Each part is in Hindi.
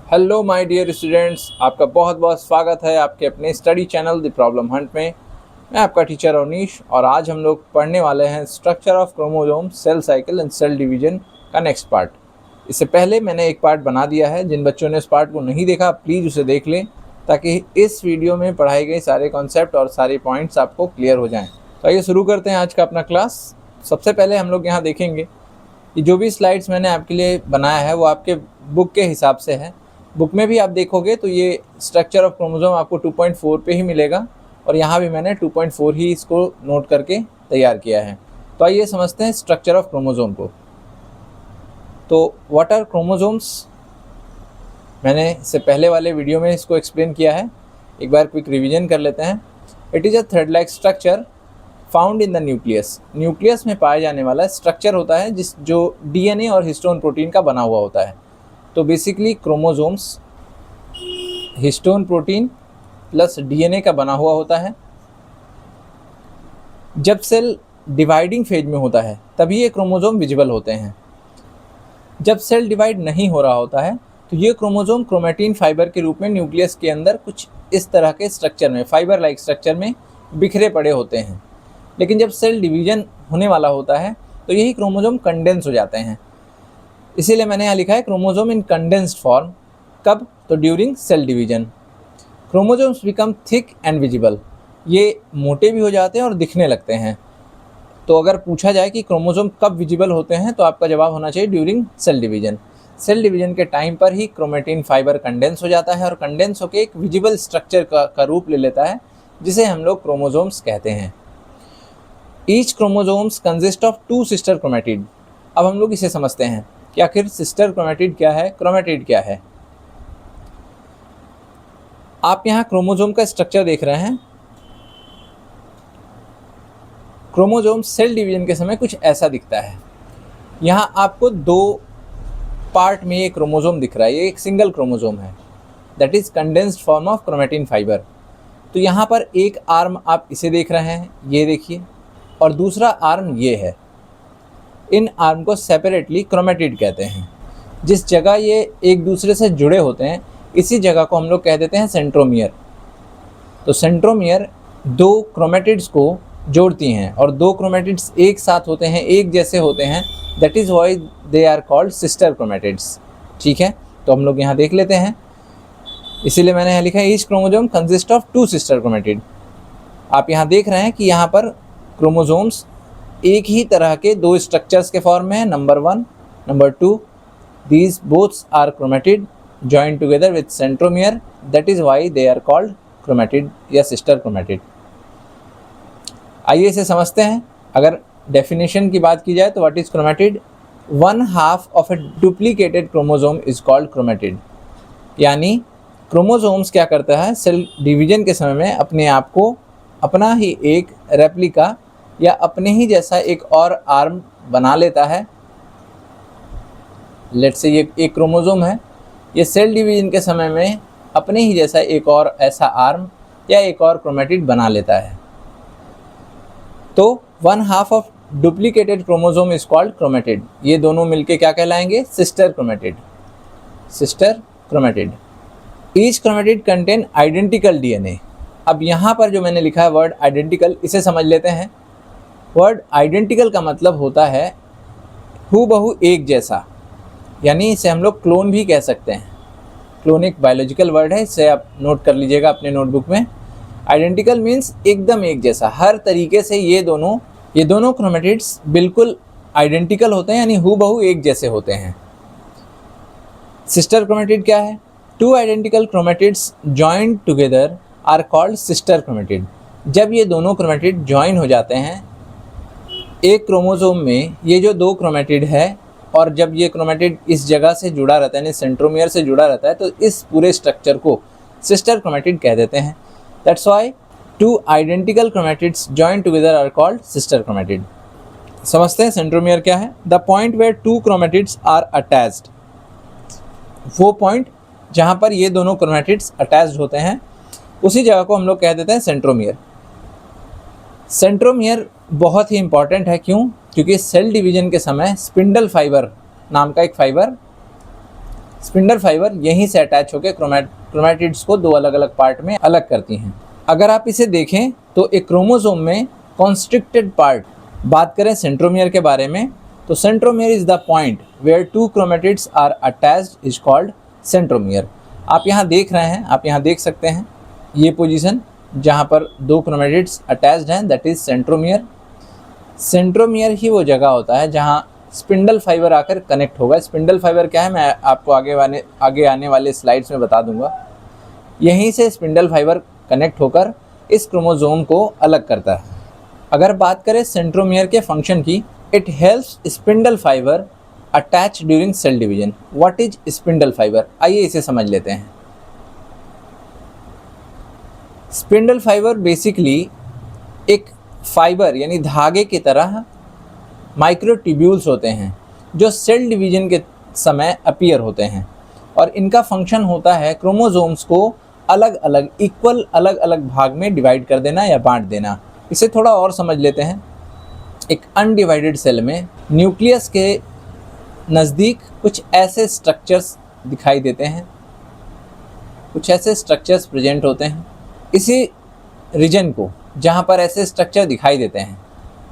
हेलो माय डियर स्टूडेंट्स, आपका बहुत बहुत स्वागत है आपके अपने study channel the problem Hunt में। मैं आपका टीचर अवनीश और आज हम लोग पढ़ने वाले हैं structure of chromosome, cell cycle and cell division का नेक्स्ट पार्ट। इससे पहले मैंने एक पार्ट बना दिया है, जिन बच्चों ने इस पार्ट को नहीं देखा प्लीज़ उसे देख लें ताकि इस वीडियो में पढ़ाए गए सारे कॉन्सेप्ट और सारे पॉइंट्स आपको क्लियर हो जाएँ। तो आइए शुरू करते हैं आज का अपना क्लास। सबसे पहले हम लोग यहाँ देखेंगे कि जो भी स्लाइड्स मैंने आपके लिए बनाया है वो आपके बुक के हिसाब से है। बुक में भी आप देखोगे तो ये स्ट्रक्चर ऑफ क्रोमोसोम आपको 2.4 पे ही मिलेगा और यहाँ भी मैंने 2.4 ही इसको नोट करके तैयार किया है। तो आइए समझते हैं स्ट्रक्चर ऑफ क्रोमोसोम को। तो व्हाट आर क्रोमोसोम्स, मैंने इससे पहले वाले वीडियो में इसको एक्सप्लेन किया है, एक बार क्विक रिविजन कर लेते हैं। It is a thread like structure found in the nucleus. Nucleus में पाया जाने वाला स्ट्रक्चर होता है जो DNA और हिस्टोन प्रोटीन का बना हुआ होता है। तो basically chromosomes histone protein plus DNA का बना हुआ होता है। जब सेल डिवाइडिंग फेज में होता है तभी ये क्रोमोसोम विजिबल होते हैं। जब सेल डिवाइड नहीं हो रहा होता है तो ये क्रोमोसोम क्रोमैटिन फाइबर के रूप में न्यूक्लियस के अंदर कुछ इस तरह के स्ट्रक्चर में, फाइबर लाइक स्ट्रक्चर में बिखरे पड़े होते हैं। लेकिन जब सेल डिवीजन होने वाला होता है तो यही क्रोमोसोम कंडेंस हो जाते हैं। इसीलिए मैंने यहाँ लिखा है क्रोमोसोम इन कंडेंस्ड फॉर्म। कब? तो during cell division. Chromosomes become thick and visible. ये मोटे भी हो जाते हैं और दिखने लगते हैं। तो अगर पूछा जाए कि क्रोमोसोम कब विजिबल होते हैं तो आपका जवाब होना चाहिए during cell division. Cell division के टाइम पर ही क्रोमैटिन फाइबर कंडेंस हो जाता है और कंडेंस होकर एक विजिबल स्ट्रक्चर का रूप ले लेता है, जिसे हम लोग क्रोमोसोम्स कहते हैं। Each chromosomes consist of 2 sister chromatid. अब हम लोग इसे समझते हैं कि आखिर सिस्टर क्रोमैटिड क्या है, क्रोमैटिड क्या है। आप यहाँ क्रोमोसोम का स्ट्रक्चर देख रहे हैं। क्रोमोसोम सेल डिवीजन के समय कुछ ऐसा दिखता है। यहाँ आपको 2 पार्ट में ये क्रोमोसोम दिख रहा है। ये एक सिंगल क्रोमोसोम है, that is condensed form of chromatin fibre. तो यहाँ पर एक आर्म आप इसे देख रहे हैं, ये देखिए, और दूसरा आर्म ये है। इन आर्म को सेपरेटली क्रोमैटिड कहते हैं। जिस जगह ये एक दूसरे से जुड़े होते हैं इसी जगह को हम लोग कह देते हैं सेंट्रोमियर। तो सेंट्रोमियर 2 क्रोमैटिड्स को जोड़ती हैं और 2 क्रोमैटिड्स एक साथ होते हैं, एक जैसे होते हैं, that is why they are called sister chromatids. ठीक है, तो हम लोग यहाँ देख लेते हैं। इसीलिए मैंने यहाँ लिखा है each chromosome consist of 2 sister chromatid. आप यहाँ देख रहे हैं कि यहाँ पर क्रोमोसोम्स एक ही तरह के 2 स्ट्रक्चर्स के फॉर्म में है, number 1, number 2। These boths are chromatid joined together with centromere, that is why they are called chromatid या sister chromatid। आइए इसे समझते हैं। अगर डेफिनेशन की बात की जाए तो what is chromatid? 1/2 of A duplicated chromosome is called chromatid. यानी क्रोमोसोम्स क्या करता है, सेल डिवीजन के समय में अपने आप को अपना ही एक रेप्लिका या अपने ही जैसा एक और आर्म बना लेता है। लेट्स से ये एक क्रोमोसोम है, ये सेल डिवीजन के समय में अपने ही जैसा एक और ऐसा आर्म या एक और क्रोमैटिड बना लेता है। तो 1/2 of duplicated chromosome is called chromatid. ये दोनों मिलके क्या कहलाएंगे? Sister chromatid. Sister chromatid. Each chromatid contain identical DNA। अब यहाँ पर जो मैंने लिखा है वर्ड आइडेंटिकल, इसे समझ लेते हैं। वर्ड आइडेंटिकल का मतलब होता है हूबहू एक जैसा, यानी इसे हम लोग क्लोन भी कह सकते हैं। क्लोन एक बायोलॉजिकल वर्ड है, इसे आप नोट कर लीजिएगा अपने नोटबुक में। आइडेंटिकल मीन्स एकदम एक जैसा, हर तरीके से ये दोनों क्रोमैटिड्स बिल्कुल आइडेंटिकल होते हैं, यानी हूबहू एक जैसे होते हैं। सिस्टर क्रोमैटिड क्या है? 2 identical chromatids joined together are called sister chromatid. जब ये दोनों क्रोमैटिड जॉइन हो जाते हैं एक क्रोमोसोम में, ये जो 2 क्रोमैटिड है, और जब ये क्रोमैटिड इस जगह से जुड़ा रहता है, यानी सेंट्रोमियर से जुड़ा रहता है, तो इस पूरे स्ट्रक्चर को सिस्टर क्रोमैटिड कह देते हैं। That's why 2 identical chromatids join together are called sister chromatid. समझते हैं सेंट्रोमियर क्या है। The point where 2 chromatids are attached. वो पॉइंट जहाँ पर ये दोनों क्रोमैटिड्स अटैच्ड होते हैं उसी जगह को हम लोग कह देते हैं सेंट्रोमियर। सेंट्रोमियर बहुत ही इंपॉर्टेंट है। क्यों? क्योंकि सेल डिवीजन के समय स्पिंडल फाइबर नाम का एक फाइबर स्पिंडल फाइबर यहीं से अटैच होकर क्रोमैटिड्स को दो अलग अलग पार्ट में अलग करती हैं। अगर आप इसे देखें तो एक क्रोमोसोम में कॉन्स्ट्रिक्टेड पार्ट, बात करें सेंट्रोमियर के बारे में, तो centromere is the point where two chromatids are attached is called centromere. आप यहाँ देख रहे हैं, आप यहाँ देख सकते हैं ये पोजीशन जहाँ पर दो क्रोमैटिड्स अटैच्ड हैं, दैट इज सेंट्रोमियर। सेंट्रोमियर ही वो जगह होता है जहाँ स्पिंडल फाइबर आकर कनेक्ट होगा। स्पिंडल फाइबर क्या है मैं आपको आगे आने वाले स्लाइड्स में बता दूंगा। यहीं से स्पिंडल फाइबर कनेक्ट होकर इस क्रोमोसोम को अलग करता है। अगर बात करें सेंट्रोमियर के फंक्शन की, it helps spindle fibre attach during cell division. What is spindle fibre, आइए इसे समझ लेते हैं। स्पिंडल फाइबर बेसिकली एक फाइबर यानी धागे की तरह माइक्रोट्यूब्यूल्स होते हैं जो सेल डिवीजन के समय अपीयर होते हैं, और इनका फंक्शन होता है क्रोमोसोम्स को अलग अलग भाग में डिवाइड कर देना या बांट देना। इसे थोड़ा और समझ लेते हैं। एक अनडिवाइडेड सेल में न्यूक्लियस के नज़दीक कुछ ऐसे स्ट्रक्चर्स दिखाई देते हैं, कुछ ऐसे स्ट्रक्चर्स प्रेजेंट होते हैं। इसी रीजन को जहाँ पर ऐसे स्ट्रक्चर दिखाई देते हैं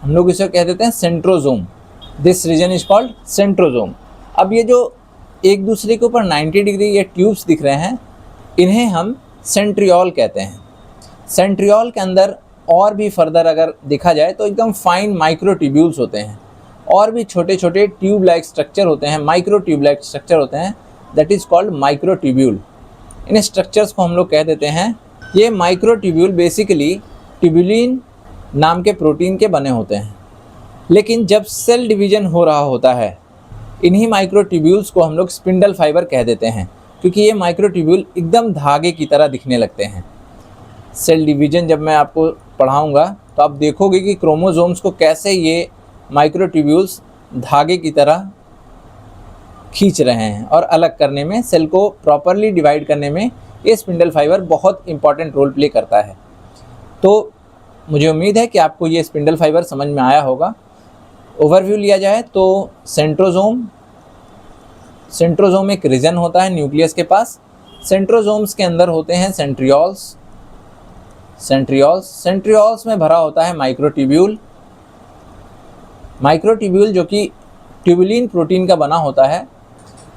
हम लोग इसे कह देते हैं centrosome. This region is called centrosome. अब ये जो एक दूसरे के ऊपर 90 डिग्री ये ट्यूब्स दिख रहे हैं, इन्हें हम सेंट्रियोल कहते हैं। सेंट्रियोल के अंदर और भी फर्दर अगर देखा जाए तो एकदम फाइन माइक्रोट्यूब्यूल्स होते हैं, और भी छोटे छोटे ट्यूब लाइक स्ट्रक्चर होते हैं, माइक्रो ट्यूब लाइक स्ट्रक्चर होते हैं, that is called microtubule. In structures को हम लोग कह देते हैं। ये माइक्रोट्यूब्यूल बेसिकली ट्यूबुलिन नाम के प्रोटीन के बने होते हैं, लेकिन जब सेल डिवीजन हो रहा होता है इन्हीं माइक्रोट्यूब्यूल्स को हम लोग स्पिंडल फाइबर कह देते हैं, क्योंकि ये माइक्रोट्यूब्यूल एकदम धागे की तरह दिखने लगते हैं। सेल डिवीजन जब मैं आपको पढ़ाऊंगा तो आप देखोगे कि क्रोमोसोम्स को कैसे ये माइक्रोट्यूब्यूल्स धागे की तरह खींच रहे हैं, और अलग करने में, सेल को प्रॉपरली डिवाइड करने में ये स्पिंडल फाइबर बहुत इंपॉर्टेंट रोल प्ले करता है। तो मुझे उम्मीद है कि आपको ये स्पिंडल फाइबर समझ में आया होगा। ओवरव्यू लिया जाए तो सेंट्रोजोम एक रीजन होता है न्यूक्लियस के पास। सेंट्रोजोम्स के अंदर होते हैं सेंट्रियोल्स में भरा होता है माइक्रोट्यूब्यूल जो कि ट्यूबुलिन प्रोटीन का बना होता है।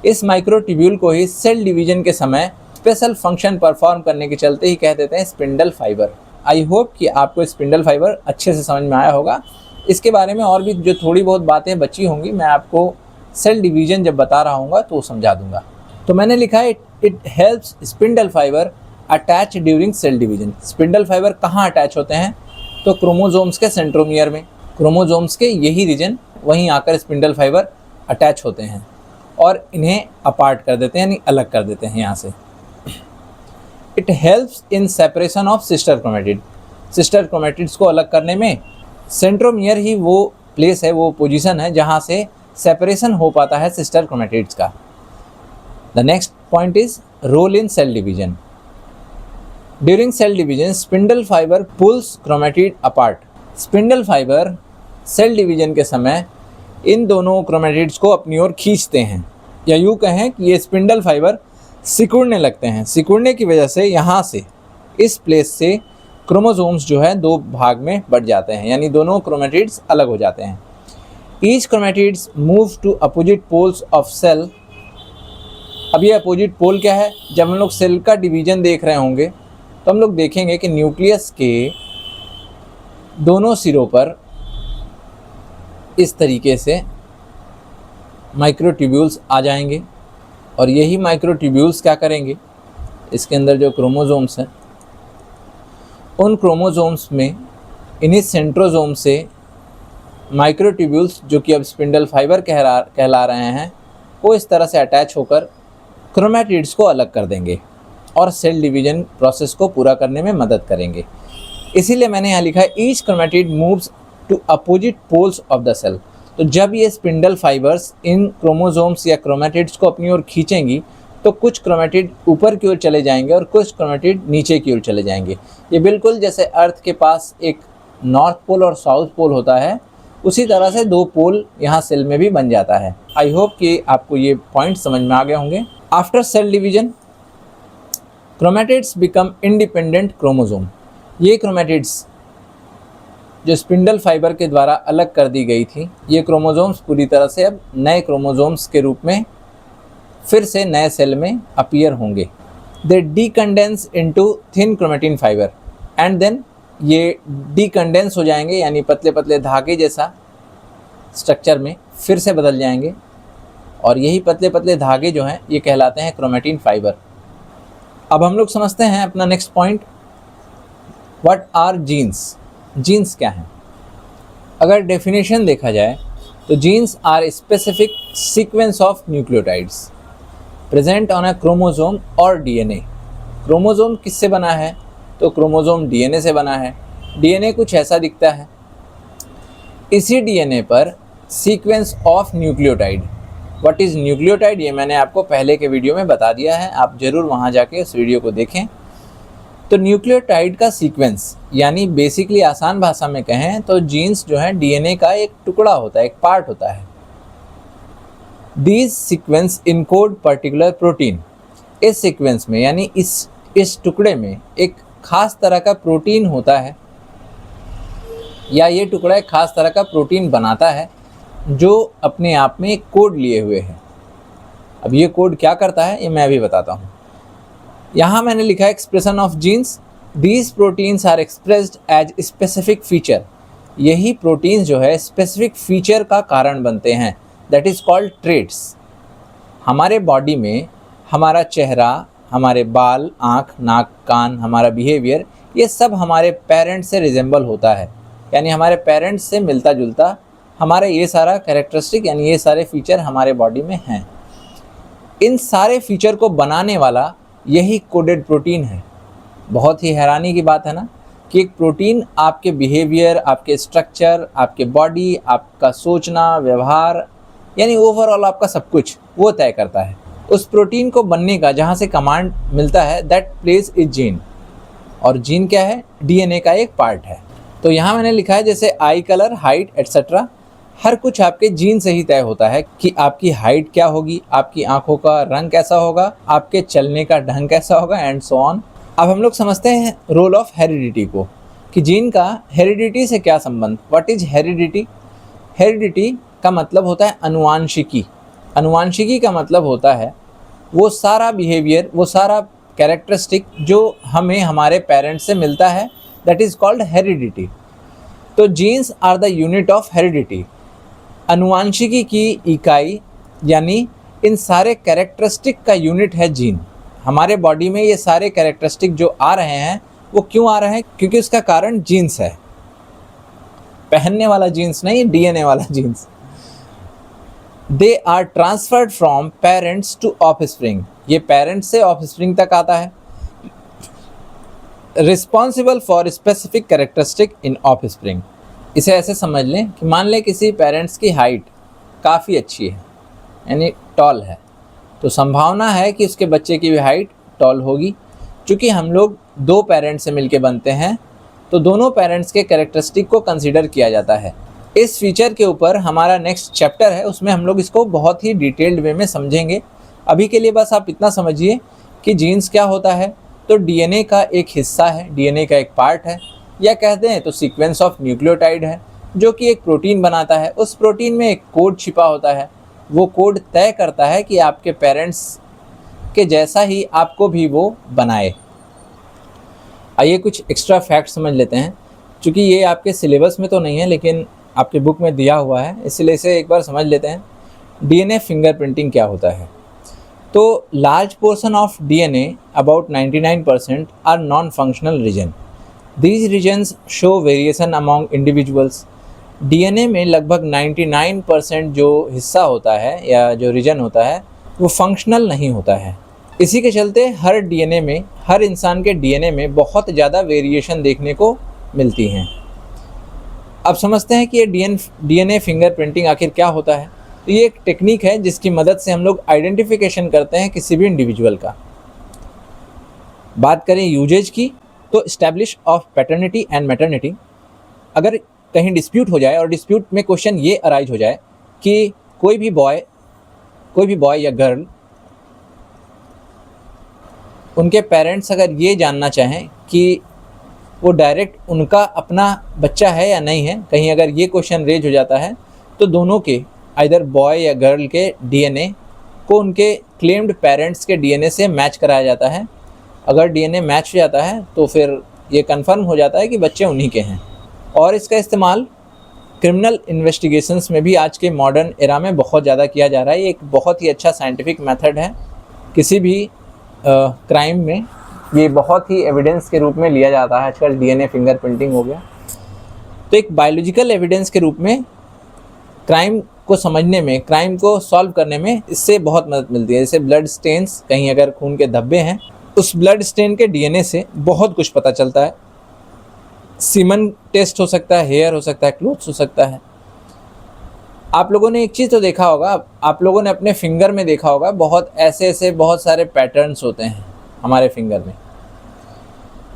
इस माइक्रोट्यूब्यूल को ही सेल डिवीजन के समय स्पेशल फंक्शन परफॉर्म करने के चलते ही कह देते हैं स्पिंडल फाइबर। आई होप कि आपको स्पिंडल फाइबर अच्छे से समझ में आया होगा। इसके बारे में और भी जो थोड़ी बहुत बातें बची होंगी मैं आपको सेल डिवीजन जब बता रहा हूँगा तो समझा दूंगा। तो मैंने लिखा है it helps spindle fibre attach during cell division. Spindle fibre कहाँ अटैच होते हैं? तो क्रोमोसोम्स के सेंट्रोमियर में, क्रोमोसोम्स के यही रीजन, वहीं आकर स्पिंडल फाइबर अटैच होते हैं और इन्हें अपार्ट कर देते हैं, यानी अलग कर देते हैं यहाँ से। It helps in separation of sister chromatid. Sister chromatids को अलग करने में सेंट्रोमियर ही वो प्लेस है, वो पोजीशन है जहाँ से सेपरेशन हो पाता है सिस्टर क्रोमैटिड्स का। The next point is role in cell division. During cell division spindle fibre pulls chromatid apart. Spindle fibre cell division के समय इन दोनों क्रोमैटिड्स को अपनी ओर खींचते हैं, या यूँ कहें कि ये स्पिंडल फाइबर सिकुड़ने लगते हैं। सिकुड़ने की वजह से यहाँ से, इस प्लेस से क्रोमोसोम्स जो है दो भाग में बढ़ जाते हैं, यानी दोनों क्रोमैटिड्स अलग हो जाते हैं। Each chromatids move to opposite poles of cell. अब ये अपोजिट पोल क्या है? जब हम लोग सेल का डिवीजन देख रहे होंगे तो हम लोग देखेंगे कि न्यूक्लियस के दोनों सिरों पर इस तरीके से माइक्रोट्यूब्यूल्स आ जाएंगे, और यही माइक्रोट्यूब्यूल्स क्या करेंगे, इसके अंदर जो क्रोमोसोम्स हैं उन क्रोमोसोम्स में इन्हीं सेंट्रोजोम से माइक्रोट्यूब्यूल्स, जो कि अब स्पिंडल फाइबर कहला रहे हैं, वो इस तरह से अटैच होकर क्रोमैटिड्स को अलग कर देंगे और सेल डिवीजन प्रोसेस को पूरा करने में मदद करेंगे। इसीलिए मैंने यहाँ लिखा है each chromatid moves to opposite poles of the cell. तो जब ये स्पिंडल फाइबर्स इन क्रोमोसोम्स या क्रोमैटिड्स को अपनी ओर खींचेंगी तो कुछ क्रोमैटिड ऊपर की ओर चले जाएंगे और कुछ क्रोमैटिड नीचे की ओर चले जाएंगे। ये बिल्कुल जैसे अर्थ के पास एक नॉर्थ पोल और साउथ पोल होता है, उसी तरह से दो पोल यहाँ सेल में भी बन जाता है। आई होप कि आपको ये पॉइंट समझ में आ गए होंगे। After sale division chromatids become independent chromosome. ये क्रोमैटिड्स जो स्पिंडल फाइबर के द्वारा अलग कर दी गई थी, ये क्रोमोसोम्स पूरी तरह से अब नए क्रोमोसोम्स के रूप में फिर से नए सेल में अपीयर होंगे। They decondense into thin chromatin fibre and then ये डीकंडेंस हो जाएंगे, यानी पतले पतले धागे जैसा स्ट्रक्चर में फिर से बदल जाएंगे, और यही पतले पतले धागे जो हैं ये कहलाते हैं क्रोमेटिन फाइबर। अब हम लोग समझते हैं अपना next point, what are genes. Genes क्या हैं? अगर डेफिनेशन देखा जाए तो genes are specific sequence of nucleotides present on a chromosome और डीएनए। क्रोमोसोम किससे बना है? तो क्रोमोसोम डीएनए से बना है। डीएनए कुछ ऐसा दिखता है। इसी डीएनए पर sequence of nucleotide. What is nucleotide, ये मैंने आपको पहले के वीडियो में बता दिया है, आप ज़रूर वहाँ जाके उस वीडियो को देखें। तो न्यूक्लियोटाइड का सीक्वेंस, यानी बेसिकली आसान भाषा में कहें तो जीन्स जो है डीएनए का एक टुकड़ा होता है, एक पार्ट होता है। These sequence encode particular protein. इस सीक्वेंस में यानी इस टुकड़े में एक खास तरह का प्रोटीन होता है, या ये टुकड़ा एक खास तरह का प्रोटीन बनाता है जो अपने आप में एक कोड लिए हुए है। अब ये कोड क्या करता है ये मैं अभी बताता हूँ। यहाँ मैंने लिखा है expression of genes. These proteins are expressed as specific feature. यही प्रोटीन्स जो है स्पेसिफिक फीचर का कारण बनते हैं, दैट इज़ कॉल्ड ट्रेट्स। हमारे बॉडी में हमारा चेहरा, हमारे बाल, आँख, नाक, कान, हमारा बिहेवियर, ये सब हमारे पेरेंट्स से रिजेंबल होता है, यानी हमारे पेरेंट्स से मिलता जुलता हमारे ये सारा कैरेक्टरिस्टिक, यानी ये सारे फीचर हमारे बॉडी में हैं। इन सारे फीचर को बनाने वाला यही कोडेड प्रोटीन है। बहुत ही हैरानी की बात है ना कि एक प्रोटीन आपके बिहेवियर, आपके स्ट्रक्चर, आपके बॉडी, आपका सोचना, व्यवहार, यानी ओवरऑल आपका सब कुछ वो तय करता है। उस प्रोटीन को बनने का जहाँ से कमांड मिलता है, दैट प्लेस इज जीन। और जीन क्या है? डीएनए का एक पार्ट है। तो यहाँ मैंने लिखा है जैसे आई कलर, हाइट एट्सेट्रा, हर कुछ आपके जीन से ही तय होता है कि आपकी हाइट क्या होगी, आपकी आंखों का रंग कैसा होगा, आपके चलने का ढंग कैसा होगा, एंड सो ऑन। अब हम लोग समझते हैं रोल ऑफ हेरिडिटी को, कि जीन का हेरिडिटी से क्या संबंध। What is heredity? हेरिडिटी का मतलब होता है अनुवांशिकी। अनुवांशिकी का मतलब होता है वो सारा बिहेवियर, वो सारा कैरेक्टरिस्टिक जो हमें हमारे पेरेंट्स से मिलता है, दैट इज़ कॉल्ड हेरिडिटी। तो genes are the unit of heredity. अनुवांशिकी की इकाई, यानी इन सारे कैरेक्टरिस्टिक का यूनिट है जीन। हमारे बॉडी में ये सारे कैरेक्टरिस्टिक जो आ रहे हैं वो क्यों आ रहे हैं? क्योंकि उसका कारण जीन्स है। पहनने वाला जीन्स नहीं, डीएनए वाला genes. They are transferred from parents to offspring. ये पेरेंट्स से ऑफस्प्रिंग तक आता है। Responsible for specific characteristic in offspring. इसे ऐसे समझ लें कि मान लें किसी पेरेंट्स की हाइट काफ़ी अच्छी है, यानी टॉल है, तो संभावना है कि उसके बच्चे की भी हाइट टॉल होगी। क्योंकि हम लोग दो पेरेंट्स से मिलके बनते हैं, तो दोनों पेरेंट्स के कैरेक्टरिस्टिक को कंसीडर किया जाता है। इस फीचर के ऊपर हमारा नेक्स्ट चैप्टर है, उसमें हम लोग इसको बहुत ही डिटेल्ड वे में समझेंगे। अभी के लिए बस आप इतना समझिए कि जीन्स क्या होता है। तो डीएनए का एक हिस्सा है, डीएनए का एक पार्ट है, या कहते हैं तो सीक्वेंस ऑफ न्यूक्लियोटाइड है, जो कि एक प्रोटीन बनाता है। उस प्रोटीन में एक कोड छिपा होता है, वो कोड तय करता है कि आपके पेरेंट्स के जैसा ही आपको भी वो बनाए। आइए कुछ एक्स्ट्रा फैक्ट समझ लेते हैं। चूँकि ये आपके सिलेबस में तो नहीं है, लेकिन आपके बुक में दिया हुआ है, इसलिए इसे एक बार समझ लेते हैं। डीएनए फिंगरप्रिंटिंग क्या होता है? तो large portion of DNA, about 99%, are non functional region. These regions show variation among individuals. DNA में लगभग 99% जो हिस्सा होता है या जो रीजन होता है वो फंक्शनल नहीं होता है। इसी के चलते हर डीएनए में, हर इंसान के डीएनए में बहुत ज़्यादा वेरिएशन देखने को मिलती हैं। अब समझते हैं कि ये डीएनए फिंगरप्रिंटिंग आखिर क्या होता है। तो ये एक टेक्निक है जिसकी मदद से हम लोग आइडेंटिफिकेशन करते हैं किसी भी इंडिविजुअल का। बात करें यूजेज की, तो establish of paternity and maternity. अगर कहीं डिस्प्यूट हो जाए और डिस्प्यूट में क्वेश्चन ये अराइज हो जाए कि कोई भी बॉय या गर्ल उनके पेरेंट्स अगर ये जानना चाहें कि वो डायरेक्ट उनका अपना बच्चा है या नहीं है, कहीं अगर ये क्वेश्चन रेज हो जाता है, तो दोनों के आइदर बॉय या गर्ल के डीएनए को उनके क्लेम्ड पेरेंट्स के डीएनए से मैच कराया जाता है। अगर डीएनए मैच हो जाता है तो फिर ये कंफर्म हो जाता है कि बच्चे उन्हीं के हैं। और इसका इस्तेमाल क्रिमिनल इन्वेस्टिगेशंस में भी आज के मॉडर्न एरा में बहुत ज़्यादा किया जा रहा है। ये एक बहुत ही अच्छा साइंटिफिक मेथड है। किसी भी क्राइम में ये बहुत ही एविडेंस के रूप में लिया जाता है। आजकल डीएनए फिंगरप्रिंटिंग हो गया, तो एक बायोलॉजिकल एविडेंस के रूप में क्राइम को समझने में, क्राइम को सॉल्व करने में इससे बहुत मदद मिलती है। जैसे ब्लड स्टेन्स, कहीं अगर खून के धब्बे हैं, उस ब्लड स्टेन के डीएनए से बहुत कुछ पता चलता है। सीमन टेस्ट हो सकता है, हेयर हो सकता है, क्लोथ्स हो सकता है। आप लोगों ने एक चीज़ तो देखा होगा, आप लोगों ने अपने फिंगर में देखा होगा, बहुत ऐसे बहुत सारे पैटर्न्स होते हैं हमारे फिंगर में।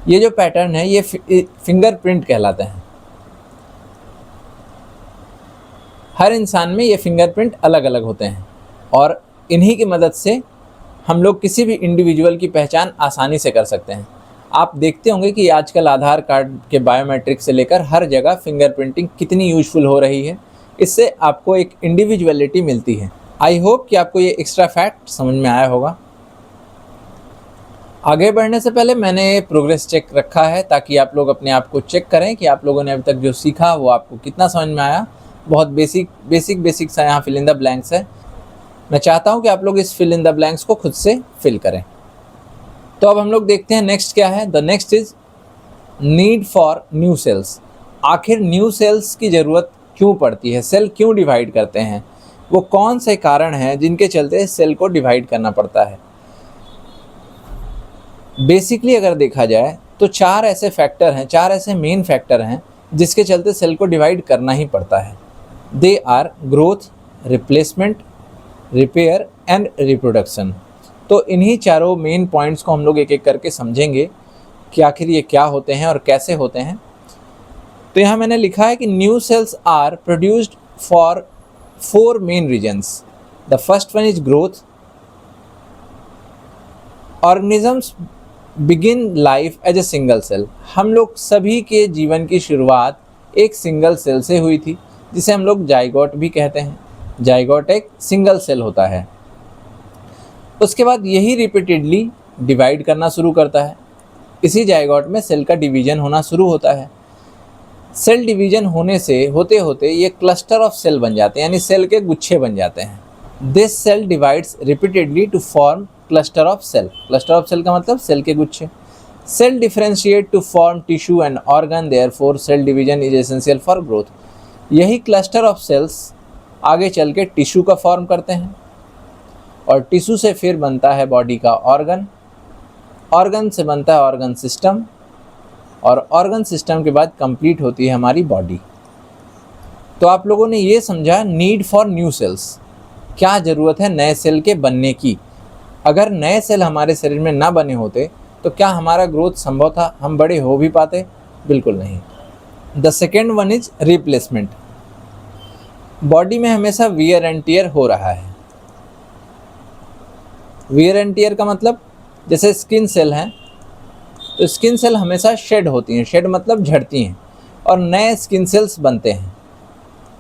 ये जो पैटर्न है ये फिंगरप्रिंट कहलाते हैं। हर इंसान में ये फिंगरप्रिंट अलग अलग होते हैं और इन्हीं की मदद से हम लोग किसी भी इंडिविजुअल की पहचान आसानी से कर सकते हैं। आप देखते होंगे कि आजकल आधार कार्ड के बायोमेट्रिक से लेकर हर जगह फिंगरप्रिंटिंग कितनी यूजफुल हो रही है। इससे आपको एक इंडिविजुअलिटी मिलती है। आई होप कि आपको ये एक्स्ट्रा फैक्ट समझ में आया होगा। आगे बढ़ने से पहले मैंने प्रोग्रेस चेक रखा है ताकि आप लोग अपने आप को चेक करें कि आप लोगों ने अभी तक जो सीखा वो आपको कितना समझ में आया। बहुत बेसिक सा यहाँ फिल इन द ब्लैंक्स है। मैं चाहता हूँ कि आप लोग इस फिल इन द ब्लैंक्स को खुद से फिल करें। तो अब हम लोग देखते हैं नेक्स्ट क्या है। The next is need for new sales. आखिर न्यू सेल्स की ज़रूरत क्यों पड़ती है, सेल क्यों डिवाइड करते हैं, वो कौन से कारण हैं जिनके चलते सेल को डिवाइड करना पड़ता है। बेसिकली अगर देखा जाए तो चार ऐसे फैक्टर हैं, चार ऐसे मेन फैक्टर हैं जिसके चलते सेल को डिवाइड करना ही पड़ता है। They are growth, replacement, repair and reproduction. तो इन्हीं चारों मेन पॉइंट्स को हम लोग एक एक करके समझेंगे कि आखिर ये क्या होते हैं और कैसे होते हैं। तो यहाँ मैंने लिखा है कि new cells are produced for 4 main reasons. The first one is growth. Organisms begin life as a single cell. हम लोग सभी के जीवन की शुरुआत एक सिंगल सेल से हुई थी, जिसे हम लोग जाइगोट भी कहते हैं। जाइगोट एक सिंगल सेल होता है। उसके बाद यही रिपीटेडली डिवाइड करना शुरू करता है। इसी जाइगोट में सेल का डिवीजन होना शुरू होता है। सेल डिवीजन होने से होते होते ये क्लस्टर ऑफ सेल बन जाते हैं, यानी सेल के गुच्छे बन जाते हैं। This cell divides repeatedly to form cluster of cell. Cluster of cell का मतलब सेल के गुच्छे। Cell differentiate to form tissue and organ, therefore cell division is essential for growth. यही क्लस्टर ऑफ सेल्स आगे चल के टिश्यू का फॉर्म करते हैं और टिश्यू से फिर बनता है बॉडी का ऑर्गन, ऑर्गन से बनता है ऑर्गन सिस्टम और ऑर्गन सिस्टम के बाद कंप्लीट होती है हमारी बॉडी। तो आप लोगों ने ये समझा नीड फॉर न्यू सेल्स, क्या ज़रूरत है नए सेल के बनने की। अगर नए सेल हमारे शरीर में ना बने होते तो क्या हमारा ग्रोथ संभव था, हम बड़े हो भी पाते? बिल्कुल नहीं। The second one is replacement. Body में हमेशा वियर एंड टियर हो रहा है। वियर एंड टियर का मतलब जैसे स्किन सेल हैं, तो स्किन सेल हमेशा शेड होती हैं, शेड मतलब झड़ती हैं और नए स्किन सेल्स बनते हैं,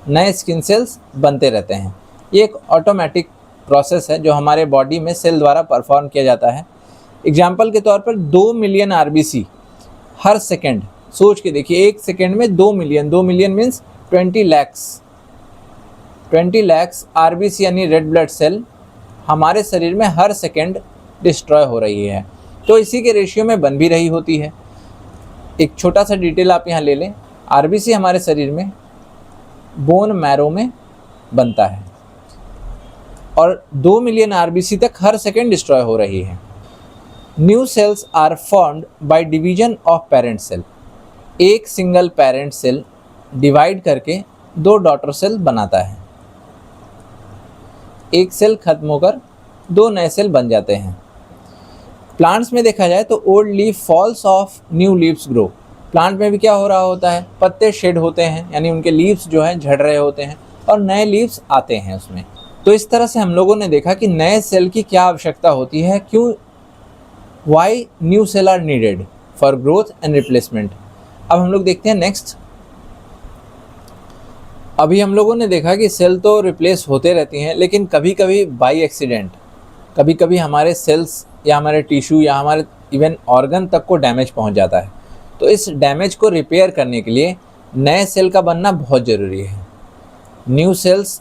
नए स्किन सेल्स बनते रहते हैं। ये एक ऑटोमेटिक प्रोसेस है जो हमारे बॉडी में सेल द्वारा परफॉर्म किया जाता है। एग्जाम्पल के तौर पर 2 मिलियन आरबीसी हर सेकेंड, सोच के देखिए, एक सेकेंड में 2 million, 2 million means 20 lakh RBC यानी रेड ब्लड सेल हमारे शरीर में हर सेकेंड डिस्ट्रॉय हो रही है। तो इसी के रेशियो में बन भी रही होती है। एक छोटा सा डिटेल आप यहाँ ले लें, आरबीसी हमारे शरीर में बोन मैरो में बनता है और 2 मिलियन आरबीसी तक हर सेकेंड डिस्ट्रॉय हो रही है। New cells are formed by division of parent cell. एक सिंगल पेरेंट सेल डिवाइड करके 2 डॉटर सेल बनाता है। एक सेल खत्म होकर 2 नए सेल बन जाते हैं। प्लांट्स में देखा जाए तो old leaf falls off new leaves grow. Plant में भी क्या हो रहा होता है, पत्ते शेड होते हैं, यानी उनके लीव्स जो हैं झड़ रहे होते हैं और नए लीव्स आते हैं उसमें। तो इस तरह से हम लोगों ने देखा कि नए सेल की क्या आवश्यकता होती है, क्यों why new cell are needed for growth and replacement. अब हम लोग देखते हैं नेक्स्ट। अभी हम लोगों ने देखा कि सेल तो रिप्लेस होते रहती हैं, लेकिन कभी कभी बाई एक्सीडेंट कभी कभी हमारे सेल्स या हमारे टिश्यू या हमारे इवन ऑर्गन तक को डैमेज पहुंच जाता है। तो इस डैमेज को रिपेयर करने के लिए नए सेल का बनना बहुत ज़रूरी है। New cells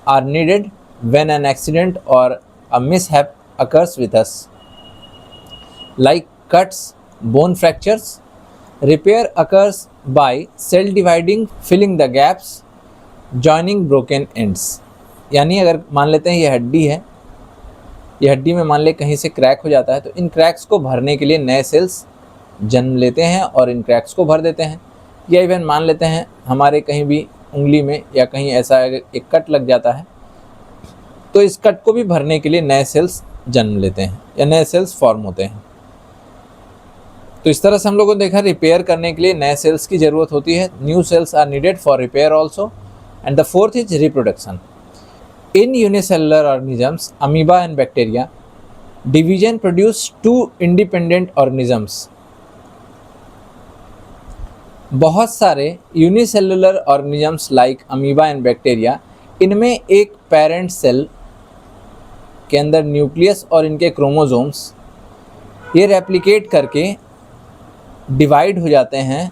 are needed when an accident और a mishap occurs with us, like cuts, bone fractures. Repair occurs by cell dividing, filling the gaps, joining broken ends. यानी अगर मान लेते हैं ये हड्डी है, ये हड्डी में मान ले कहीं से क्रैक हो जाता है, तो इन क्रैक्स को भरने के लिए नए सेल्स जन्म लेते हैं और इन क्रैक्स को भर देते हैं। या इवन मान लेते हैं हमारे कहीं भी उंगली में या कहीं ऐसा एक कट लग जाता है, तो इस कट को भी भरने के लिए नए सेल्स जन्म लेते हैं या नए सेल्स फॉर्म होते हैं। तो इस तरह से हम लोगों ने देखा रिपेयर करने के लिए नए सेल्स की ज़रूरत होती है। New cells are needed for repair also. And the fourth is reproduction. In unicellular organisms, amoeba and bacteria, division produce two independent organisms. बहुत सारे unicellular organisms like amoeba and bacteria, इनमें एक पेरेंट सेल के अंदर न्यूक्लियस और इनके क्रोमोसोम्स ये रेप्लिकेट करके डिवाइड हो जाते हैं।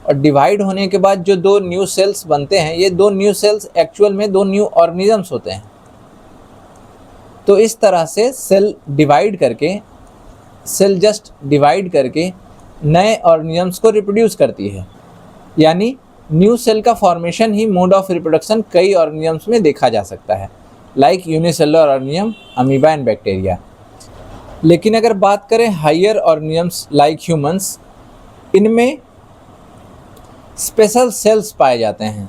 और डिवाइड होने के बाद जो दो न्यू सेल्स बनते हैं, ये दो न्यू सेल्स एक्चुअल में दो न्यू ऑर्गेनिजम्स होते हैं। तो इस तरह से सेल जस्ट डिवाइड करके नए ऑर्गेनिजम्स को रिप्रोड्यूस करती है। यानी न्यू सेल का formation he mode of reproduction कई ऑर्गेनिजम्स में देखा जा सकता है, like unicellular organism, amoeba and bacteria. लेकिन अगर बात करें हायर ऑर्गेनिजम्स लाइक ह्यूमंस, इनमें स्पेशल सेल्स पाए जाते हैं।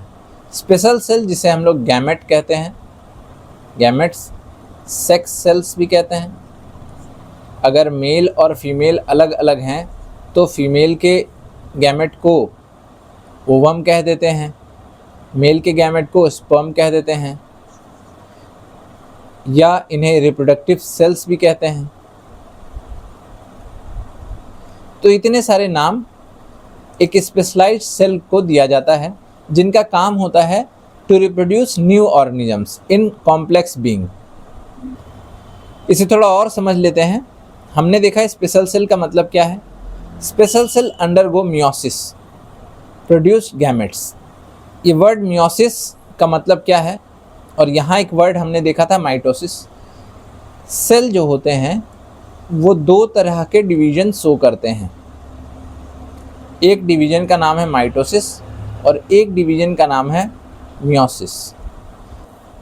स्पेशल सेल जिसे हम लोग गैमेट कहते हैं, गैमेट्स, सेक्स सेल्स भी कहते हैं। अगर मेल और फीमेल अलग अलग हैं तो फीमेल के गैमेट को ओवम कह देते हैं, मेल के गैमेट को स्पर्म कह देते हैं, या इन्हें रिप्रोडक्टिव सेल्स भी कहते हैं। तो इतने सारे नाम एक स्पेशलाइज्ड सेल को दिया जाता है जिनका काम होता है to reproduce new organisms in complex being. इसे थोड़ा और समझ लेते हैं। हमने देखा स्पेशल सेल का मतलब क्या है। Special cell undergo meiosis, produce gametes. ये वर्ड मियोसिस का मतलब क्या है, और यहाँ एक वर्ड हमने देखा था माइटोसिस। सेल जो होते हैं वो दो तरह के डिवीजन शो करते हैं। एक डिवीज़न का नाम है माइटोसिस और एक डिवीज़न का नाम है मियोसिस।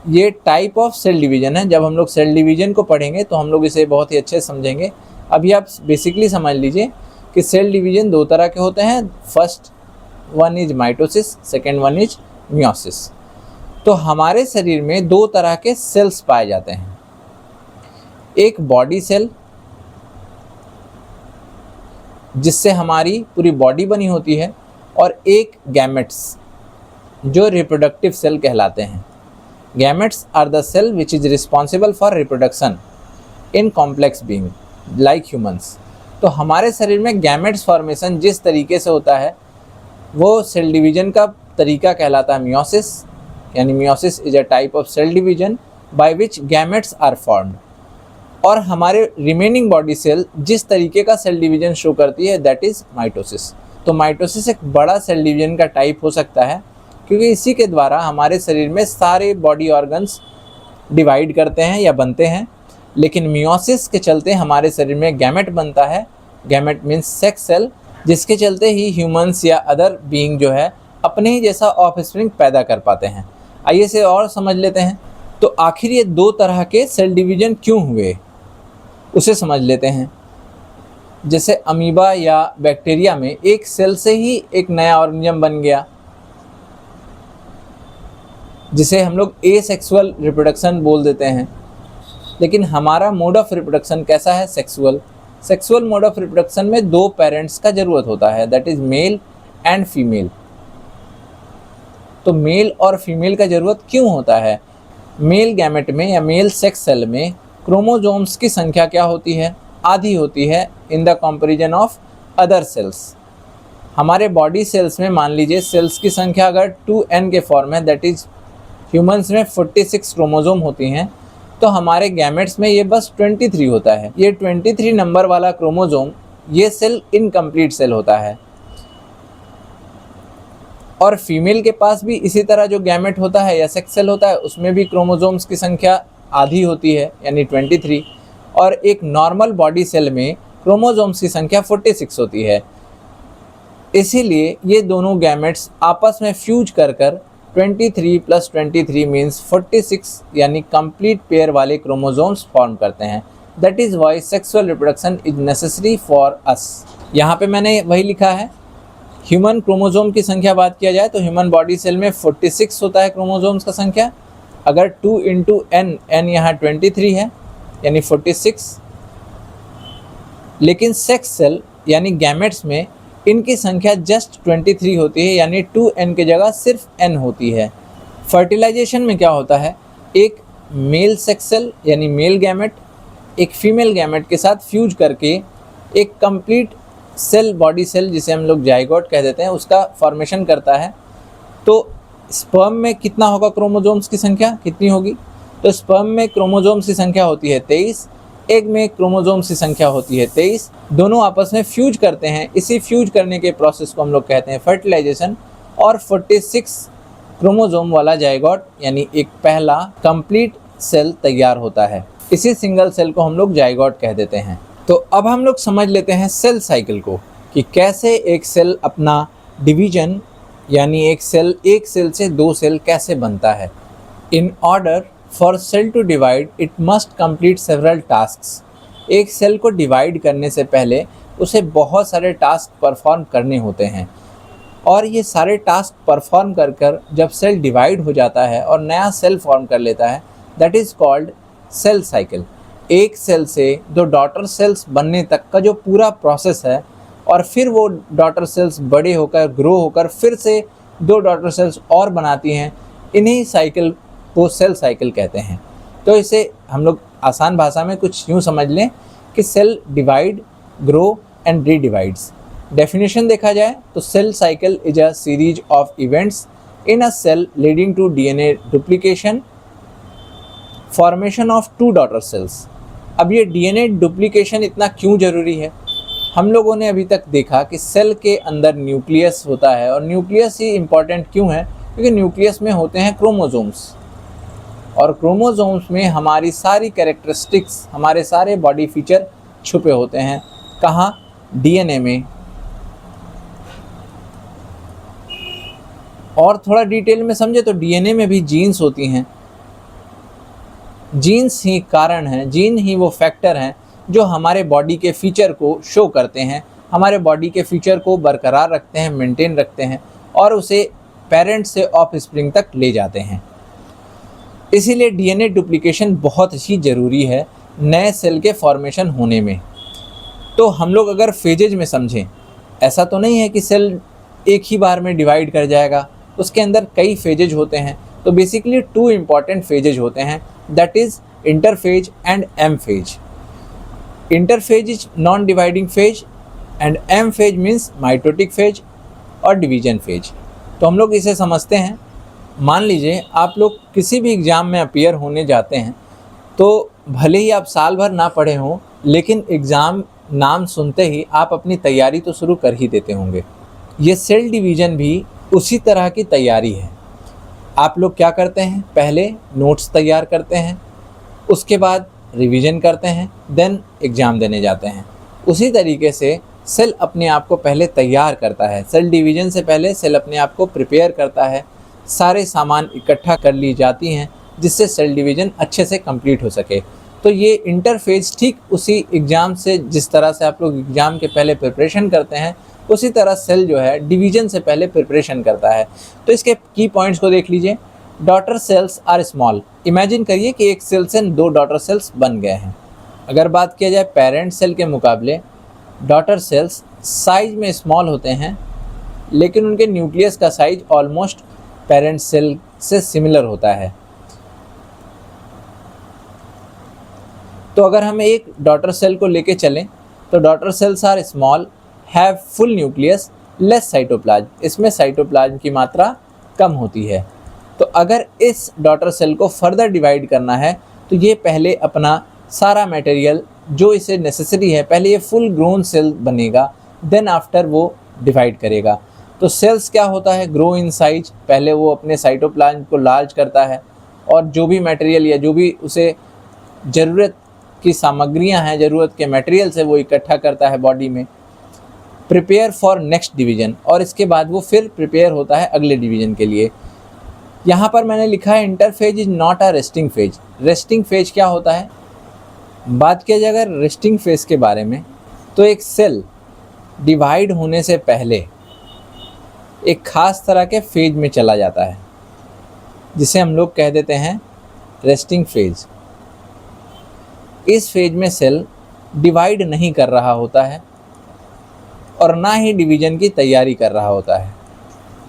ये टाइप ऑफ सेल डिवीज़न है। जब हम लोग सेल डिवीज़न को पढ़ेंगे तो हम लोग इसे बहुत ही अच्छे से समझेंगे। अभी आप बेसिकली समझ लीजिए कि सेल डिवीज़न दो तरह के होते हैं। First one is mitosis, second one is meiosis. तो हमारे शरीर में दो तरह के सेल्स पाए जाते हैं, एक बॉडी सेल जिससे हमारी पूरी बॉडी बनी होती है, और एक गैमेट्स जो रिप्रोडक्टिव सेल कहलाते हैं। Gametes are the cell which is responsible for reproduction in complex being like humans. तो हमारे शरीर में गैमेट्स फॉर्मेशन जिस तरीके से होता है वो सेल डिवीजन का तरीका कहलाता है मियोसिस। यानी meiosis is a type of cell division by which gametes are formed. और हमारे रिमेनिंग बॉडी सेल जिस तरीके का सेल डिवीजन शो करती है दैट इज़ माइटोसिस। तो माइटोसिस एक बड़ा सेल डिवीजन का टाइप हो सकता है, क्योंकि इसी के द्वारा हमारे शरीर में सारे बॉडी ऑर्गन्स डिवाइड करते हैं या बनते हैं। लेकिन मियोसिस के चलते हमारे शरीर में गैमेट बनता है। गैमेट मीन्स सेक्स सेल, जिसके चलते ही ह्यूमंस या अदर बीइंग जो है अपने ही जैसा ऑफस्प्रिंग पैदा कर पाते हैं। आइए इसे और समझ लेते हैं। तो आखिर ये दो तरह के सेल डिवीजन क्यों हुए उसे समझ लेते हैं। जैसे अमीबा या बैक्टीरिया में एक सेल से ही एक नया ऑर्गेनिज्म बन गया, जिसे हम लोग एसेक्सुअल रिप्रोडक्शन बोल देते हैं। लेकिन हमारा मोड ऑफ रिप्रोडक्शन कैसा है? Sexual. Sexual mode of reproduction में दो पेरेंट्स का ज़रूरत होता है, that is male and female. तो मेल और फीमेल का ज़रूरत क्यों होता है? मेल गैमेट में या मेल सेक्स सेल में क्रोमोसोम्स की संख्या क्या होती है? आधी होती है in the comparison of other sales. हमारे बॉडी सेल्स में मान लीजिए सेल्स की संख्या अगर 2n के फॉर्म है, दैट इज ह्यूमंस में 46 क्रोमोसोम होती हैं, तो हमारे गैमेट्स में ये बस 23 होता है। ये 23 नंबर वाला क्रोमोसोम ये सेल इनकम्प्लीट सेल होता है। और फीमेल के पास भी इसी तरह जो गैमेट होता है या सेक्स सेल होता है, उसमें भी क्रोमोसोम्स की संख्या आधी होती है यानी 23, और एक नॉर्मल बॉडी सेल में क्रोमोसोम्स की संख्या 46 होती है। इसीलिए ये दोनों गैमेट्स आपस में फ्यूज कर 23 + 23 मीन्स 46 यानी कंप्लीट पेयर वाले क्रोमोसोम्स फॉर्म करते हैं। That is why sexual reproduction is necessary for us. यहाँ पे मैंने वही लिखा है। ह्यूमन क्रोमोसोम की संख्या बात किया जाए तो ह्यूमन बॉडी सेल में 46 होता है क्रोमोसोम्स का संख्या। अगर 2 × n, n यहाँ 23 है यानी 46, लेकिन सेक्स सेल यानी गैमेट्स में इनकी संख्या जस्ट 23 होती है यानी 2n की जगह सिर्फ n होती है। फर्टिलाइजेशन में क्या होता है, एक मेल सेक्स सेल यानी मेल गैमेट एक फीमेल गैमेट के साथ फ्यूज करके एक कंप्लीट सेल बॉडी सेल जिसे हम लोग जाइगोट कह देते हैं उसका फॉर्मेशन करता है। तो स्पर्म में कितना होगा क्रोमोसोम्स की संख्या कितनी होगी, तो स्पर्म में क्रोमोसोम्स की संख्या होती है 23, एग में क्रोमोसोम्स की संख्या होती है 23। दोनों आपस में फ्यूज करते हैं। इसी फ्यूज करने के प्रोसेस को हम लोग कहते हैं फर्टिलाइजेशन। और 46 क्रोमोसोम वाला जाइगोट यानी एक पहला कंप्लीट सेल तैयार होता है। इसी सिंगल सेल को हम लोग जाइगोट कह देते हैं। तो अब हम लोग समझ लेते हैं सेल साइकिल को कि कैसे एक सेल अपना डिवीजन यानी एक सेल से 2 सेल कैसे बनता है। In order for cell to divide it must complete several tasks. एक सेल को डिवाइड करने से पहले उसे बहुत सारे टास्क परफॉर्म करने होते हैं, और ये सारे टास्क परफॉर्म कर जब सेल डिवाइड हो जाता है और नया सेल फॉर्म कर लेता है, that is called cell cycle. एक सेल से 2 डॉटर सेल्स बनने तक का जो पूरा प्रोसेस है, और फिर वो डॉटर सेल्स बड़े होकर ग्रो होकर फिर से 2 डॉटर सेल्स और बनाती हैं, इन्हीं साइकिल को सेल साइकिल कहते हैं। तो इसे हम लोग आसान भाषा में कुछ यूँ समझ लें कि cell divide, grow and redivides. Definition देखा जाए तो cell cycle is a series of events in a cell leading to DNA duplication, formation of 2 daughter cells. अब ये DNA डुप्लीकेशन इतना क्यों ज़रूरी है? हम लोगों ने अभी तक देखा कि सेल के अंदर न्यूक्लियस होता है, और न्यूक्लियस ही इम्पॉर्टेंट क्यों है, क्योंकि न्यूक्लियस में होते हैं क्रोमोसोम्स, और क्रोमोसोम्स में हमारी सारी कैरेक्टरिस्टिक्स, हमारे सारे बॉडी फीचर छुपे होते हैं। कहाँ? DNA में। और थोड़ा डिटेल में समझे तो DNA में भी जीन्स होती हैं। जीन्स ही कारण हैं, जीन ही वो फैक्टर हैं जो हमारे बॉडी के फीचर को शो करते हैं, हमारे बॉडी के फीचर को बरकरार रखते हैं, मेंटेन रखते हैं, और उसे पेरेंट से ऑफ स्प्रिंग तक ले जाते हैं। इसीलिए DNA डुप्लीकेशन बहुत ही ज़रूरी है नए सेल के फॉर्मेशन होने में। तो हम लोग अगर फेजेज में समझें, ऐसा तो नहीं है कि सेल एक ही बार में डिवाइड कर जाएगा, उसके अंदर कई फेजेज होते हैं। तो बेसिकली 2 इम्पॉर्टेंट फेजेज होते हैं, that is interphase and M phase. Interphase is non dividing phase and M phase means mitotic phase और डिवीजन फेज। तो हम लोग इसे समझते हैं। मान लीजिए आप लोग किसी भी एग्ज़ाम में अपीयर होने जाते हैं, तो भले ही आप साल भर ना पढ़े हों, लेकिन एग्ज़ाम नाम सुनते ही आप अपनी तैयारी तो शुरू कर ही देते होंगे। ये सेल डिवीज़न भी उसी तरह की तैयारी है। आप लोग क्या करते हैं, पहले नोट्स तैयार करते हैं, उसके बाद रिवीजन करते हैं, देन एग्ज़ाम देने जाते हैं। उसी तरीके से सेल अपने आप को पहले तैयार करता है। सेल डिवीज़न से पहले सेल अपने आप को प्रिपेयर करता है, सारे सामान इकट्ठा कर ली जाती हैं जिससे सेल डिवीज़न अच्छे से कंप्लीट हो सके। तो ये इंटरफेज ठीक उसी एग्ज़ाम से, जिस तरह से आप लोग एग्ज़ाम के पहले प्रिपरेशन करते हैं, उसी तरह सेल जो है डिवीज़न से पहले प्रिपरेशन करता है। तो इसके की पॉइंट्स को देख लीजिए। Daughter cells are small. Imagine करिए कि एक सेल से 2 डॉटर सेल्स बन गए हैं। अगर बात किया जाए पेरेंट सेल के मुकाबले, डॉटर सेल्स साइज में स्मॉल होते हैं, लेकिन उनके न्यूक्लियस का साइज ऑलमोस्ट पेरेंट सेल से सिमिलर होता है। तो अगर हम एक डॉटर सेल को लेके चलें तो daughter cells are small, have full nucleus, less cytoplasm, इसमें साइटोप्लाज्म की मात्रा कम होती है। तो अगर इस डॉटर सेल को फर्दर डिवाइड करना है तो ये पहले अपना सारा मटेरियल जो इसे नेसेसरी है, पहले ये फुल ग्रोन सेल बनेगा, देन आफ्टर वो डिवाइड करेगा। तो सेल्स क्या होता है, ग्रो इन साइज, पहले वो अपने साइटोप्लाज्म को लार्ज करता है और जो भी मटेरियल या जो भी उसे ज़रूरत की सामग्रियां हैं, ज़रूरत के मटेरियल से वो इकट्ठा करता है बॉडी में, प्रिपेयर फॉर नेक्स्ट डिवीजन, और इसके बाद वो फिर प्रिपेयर होता है अगले डिवीजन के लिए। यहाँ पर मैंने लिखा है interphase is not a resting phase. Resting phase क्या होता है, बात किया जाए अगर रेस्टिंग फेज के बारे में तो एक सेल डिवाइड होने से पहले एक खास तरह के फेज में चला जाता है जिसे हम लोग कह देते हैं रेस्टिंग फेज। इस फेज में सेल डिवाइड नहीं कर रहा होता है और ना ही डिवीजन की तैयारी कर रहा होता है।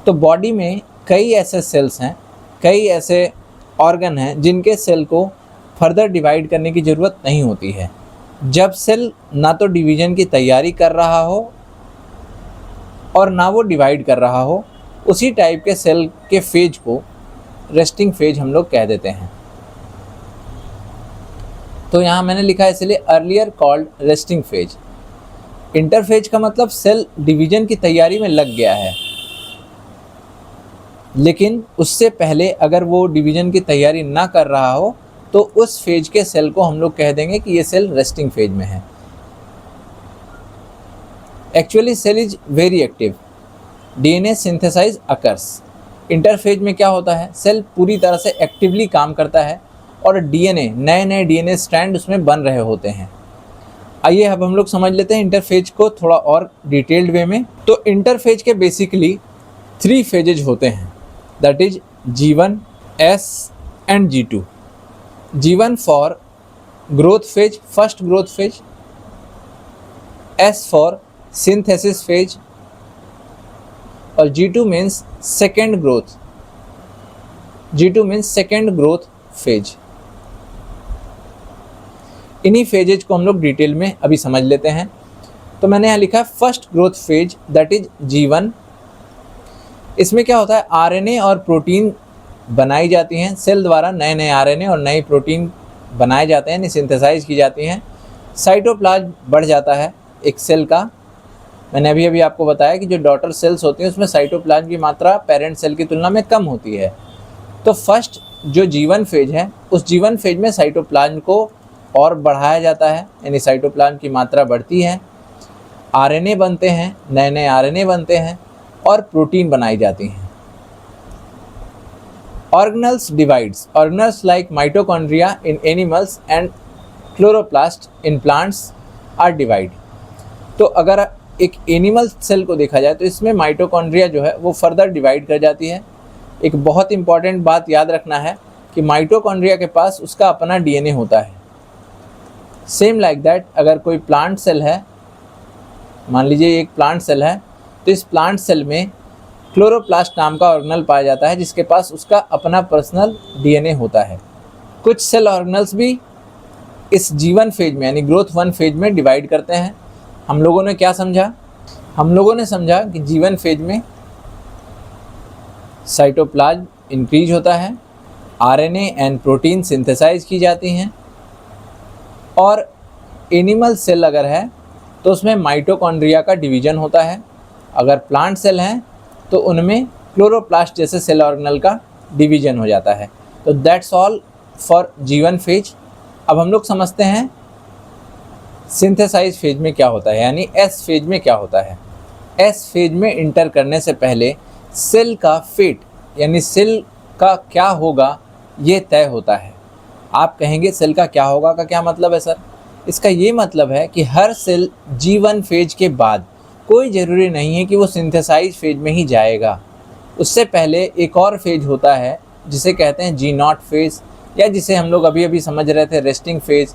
तो बॉडी में कई ऐसे सेल्स हैं, कई ऐसे ऑर्गन हैं जिनके सेल को फर्दर डिवाइड करने की ज़रूरत नहीं होती है। जब सेल ना तो डिवीजन की तैयारी कर रहा हो और ना वो डिवाइड कर रहा हो, उसी टाइप के सेल के फेज को रेस्टिंग फेज हम लोग कह देते हैं। तो यहाँ मैंने लिखा है इसलिए earlier called resting phase. Interphase का मतलब सेल डिवीजन की तैयारी में लग गया है, लेकिन उससे पहले अगर वो डिवीजन की तैयारी ना कर रहा हो तो उस फेज के सेल को हम लोग कह देंगे कि ये सेल रेस्टिंग फेज में है। Actually cell is very active, DNA synthesise occurs. Interphase में क्या होता है, सेल पूरी तरह से एक्टिवली काम करता है और डीएनए, नए नए डीएनए स्ट्रैंड उसमें बन रहे होते हैं। आइए अब हम लोग समझ लेते हैं इंटरफेज को थोड़ा और डिटेल्ड वे में। तो इंटरफेज के बेसिकली 3 फेजेज होते हैं, that is G1, S and G2। G1 for growth phase, first growth phase, S for synthesis phase और G2 means second growth, G2 means second growth phase. इन्हीं फेजेज को हम लोग डिटेल में अभी समझ लेते हैं। तो मैंने यहाँ लिखा है first growth phase that is G1। इसमें क्या होता है, आरएनए और प्रोटीन बनाई जाती हैं सेल द्वारा, नए नए आरएनए और नई प्रोटीन बनाए जाते हैं, सिंथेसाइज की जाती हैं। साइटोप्लाज्म बढ़ जाता है एक सेल का। मैंने अभी अभी आपको बताया कि जो डॉटर सेल्स होती हैं उसमें साइटोप्लाज्म की मात्रा पेरेंट सेल की तुलना में कम होती है। तो फर्स्ट जो G1 फेज है, उस G1 फेज में साइटोप्लाज्म को और बढ़ाया जाता है, यानी साइटोप्लाज्म की मात्रा बढ़ती है, आरएनए बनते हैं, नए नए आरएनए बनते हैं और प्रोटीन बनाई जाती हैं। Organelles divides, organelles like mitochondria in animals and chloroplast in plants are divide. तो अगर एक एनिमल सेल को देखा जाए तो इसमें माइटोकॉन्ड्रिया जो है वो फर्दर डिवाइड कर जाती है। एक बहुत इंपॉर्टेंट बात याद रखना है कि माइटोकॉन्ड्रिया के पास उसका अपना डीएनए होता है। सेम लाइक दैट अगर कोई प्लांट सेल है, मान लीजिए एक प्लांट सेल है, तो इस प्लांट सेल में क्लोरोप्लास्ट नाम का ऑर्गेनल पाया जाता है जिसके पास उसका अपना पर्सनल डीएनए होता है। कुछ सेल ऑर्गेनल्स भी इस G1 फेज में यानी ग्रोथ 1 फेज में डिवाइड करते हैं। हम लोगों ने क्या समझा, हम लोगों ने समझा कि G1 फेज में साइटोप्लाज्म इंक्रीज होता है, आरएनए एंड प्रोटीन सिंथेसाइज की जाती हैं और एनिमल सेल अगर है तो उसमें माइटोकॉन्ड्रिया का डिवीजन होता है। अगर प्लांट सेल हैं तो उनमें क्लोरोप्लास्ट जैसे सेल ऑर्गेनल का डिवीजन हो जाता है। तो that's all for G1 phase. अब हम लोग समझते हैं सिंथेसाइज फेज में क्या होता है, यानी S फेज में क्या होता है। S फेज में इंटर करने से पहले सेल का फेट यानी सेल का क्या होगा ये तय होता है। आप कहेंगे सेल का क्या होगा का क्या मतलब है सर? इसका ये मतलब है कि हर सेल G1 फेज के बाद कोई ज़रूरी नहीं है कि वो सिंथेसाइज फेज में ही जाएगा। उससे पहले एक और फेज होता है जिसे कहते हैं G0 फेज, या जिसे हम लोग अभी अभी समझ रहे थे रेस्टिंग फेज।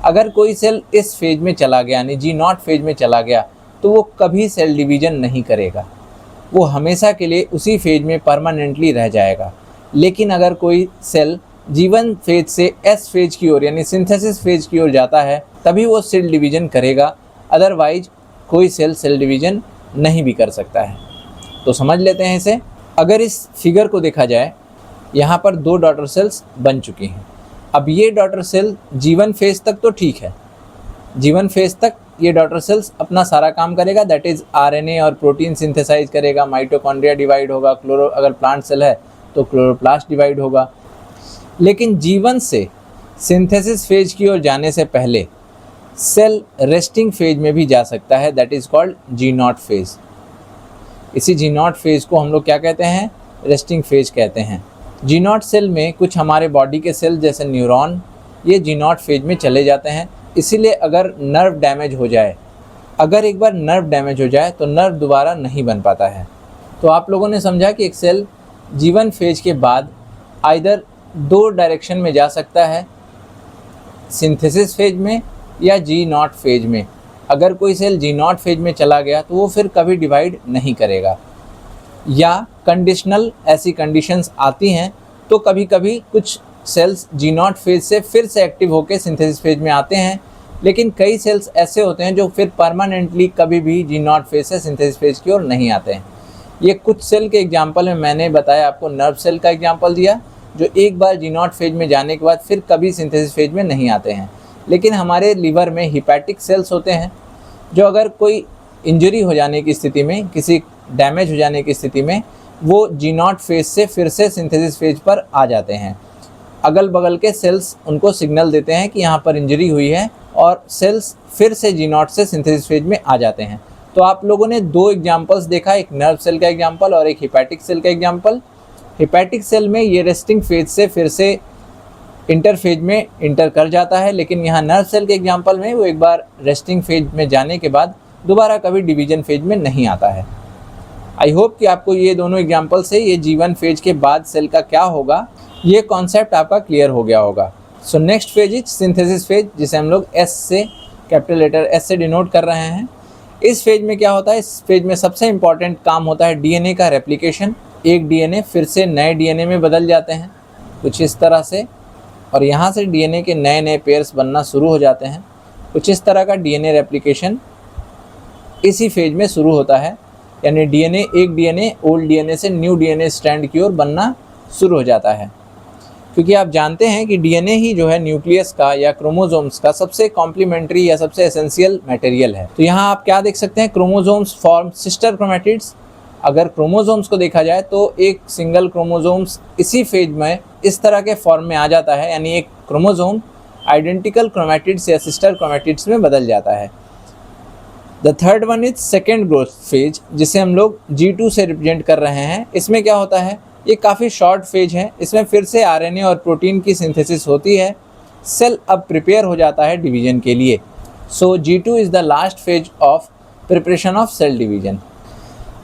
अगर कोई सेल इस फेज में चला गया यानी G0 फेज में चला गया तो वो कभी सेल डिवीज़न नहीं करेगा, वो हमेशा के लिए उसी फेज में परमानेंटली रह जाएगा। लेकिन अगर कोई सेल G1 फेज से S फेज की ओर यानी सिंथेसिस फेज की ओर जाता है तभी वो सेल डिवीजन करेगा, अदरवाइज कोई सेल डिवीजन नहीं भी कर सकता है। तो समझ लेते हैं इसे। अगर इस फिगर को देखा जाए, यहाँ पर 2 डॉटर सेल्स बन चुकी हैं। अब ये डॉटर सेल G1 फेज तक तो ठीक है, G1 फेज तक ये डॉटर सेल्स अपना सारा काम करेगा, दैट इज़ RNA और प्रोटीन सिंथेसाइज करेगा, माइटोकॉन्ड्रिया डिवाइड होगा, अगर प्लांट सेल है तो क्लोरोप्लास्ट डिवाइड होगा। लेकिन G1 से सिंथेसिस फेज की ओर जाने से पहले सेल रेस्टिंग फेज में भी जा सकता है, that is called G0 phase. इसी G0 फेज को हम लोग क्या कहते हैं? रेस्टिंग फेज कहते हैं। G0 सेल में कुछ हमारे बॉडी के सेल जैसे न्यूरॉन ये G0 फेज में चले जाते हैं। इसीलिए अगर नर्व डैमेज हो जाए, अगर एक बार नर्व डैमेज हो जाए तो नर्व दोबारा नहीं बन पाता है। तो आप लोगों ने समझा कि एक सेल G1 फेज के बाद आइदर 2 डायरेक्शन में जा सकता है, सिंथेसिस फेज में या G0 फेज में। अगर कोई सेल G0 फेज में चला गया तो वो फिर कभी डिवाइड नहीं करेगा, या कंडीशनल ऐसी कंडीशंस आती हैं तो कभी कभी कुछ सेल्स G0 फेज से फिर से एक्टिव होकर सिंथेसिस फेज में आते हैं। लेकिन कई सेल्स ऐसे होते हैं जो फिर परमानेंटली कभी भी G0 फेज से सिंथेसिस फेज की ओर नहीं आते हैं। ये कुछ सेल के एग्जांपल में मैंने बताया, आपको नर्व सेल का एग्जांपल दिया जो एक बार G0 फेज में जाने के बाद फिर कभी सिंथेसिस फेज में नहीं आते हैं। लेकिन हमारे लीवर में हिपैटिक सेल्स होते हैं जो अगर कोई इंजरी हो जाने की स्थिति में, किसी डैमेज हो जाने की स्थिति में, वो G0 फेज से फिर से सिंथेसिस फेज पर आ जाते हैं। अगल बगल के सेल्स उनको सिग्नल देते हैं कि यहाँ पर इंजरी हुई है और सेल्स फिर से G0 से सिंथेसिस फेज में आ जाते हैं। तो आप लोगों ने 2 एग्जाम्पल्स देखा, एक नर्व सेल का एग्जाम्पल और एक हिपैटिक सेल का एग्जाम्पल। हिपैटिक सेल में ये रेस्टिंग फेज से फिर से इंटरफेज में इंटर कर जाता है, लेकिन यहाँ नर्व सेल के एग्जाम्पल में वो एक बार रेस्टिंग फेज में जाने के बाद दोबारा कभी डिवीजन फेज में नहीं आता है। आई होप कि आपको ये दोनों एग्जाम्पल से ये G1 फेज के बाद सेल का क्या होगा ये कॉन्सेप्ट आपका क्लियर हो गया होगा। So next phase is synthesis phase, जिसे हम लोग S से, कैपिटल लेटर S से डिनोट कर रहे हैं। इस फेज में क्या होता है? इस फेज में सबसे इंपॉर्टेंट काम होता है DNA का रेप्लिकेशन। एक DNA फिर से नए DNA में बदल जाते हैं कुछ इस तरह से, और यहाँ से DNA के नए नए पेयर्स बनना शुरू हो जाते हैं। कुछ इस तरह का DNA रेप्लिकेशन इसी फेज में शुरू होता है, यानी एक DNA ओल्ड DNA से न्यू DNA स्ट्रैंड की ओर बनना शुरू हो जाता है। क्योंकि आप जानते हैं कि DNA ही जो है न्यूक्लियस का या क्रोमोसोम्स का सबसे कॉम्प्लीमेंट्री या सबसे एसेंशियल मटेरियल है। तो यहाँ आप क्या देख सकते हैं? Chromosomes form sister chromatids. अगर क्रोमोसोम्स को देखा जाए तो एक सिंगल क्रोमोसोम्स इसी फेज में इस तरह के फॉर्म में आ जाता है, यानी एक क्रोमोसोम आइडेंटिकल क्रोमैटिड्स या सिस्टर क्रोमैटिड्स में बदल जाता है। The third one is second growth phase, जिसे हम लोग G2 से रिप्रेजेंट कर रहे हैं। इसमें क्या होता है? ये काफ़ी शॉर्ट फेज है। इसमें फिर से RNA और प्रोटीन की सिंथेसिस होती है। सेल अब प्रिपेयर हो जाता है डिवीजन के लिए। सो G2 is the last phase of preparation of cell division.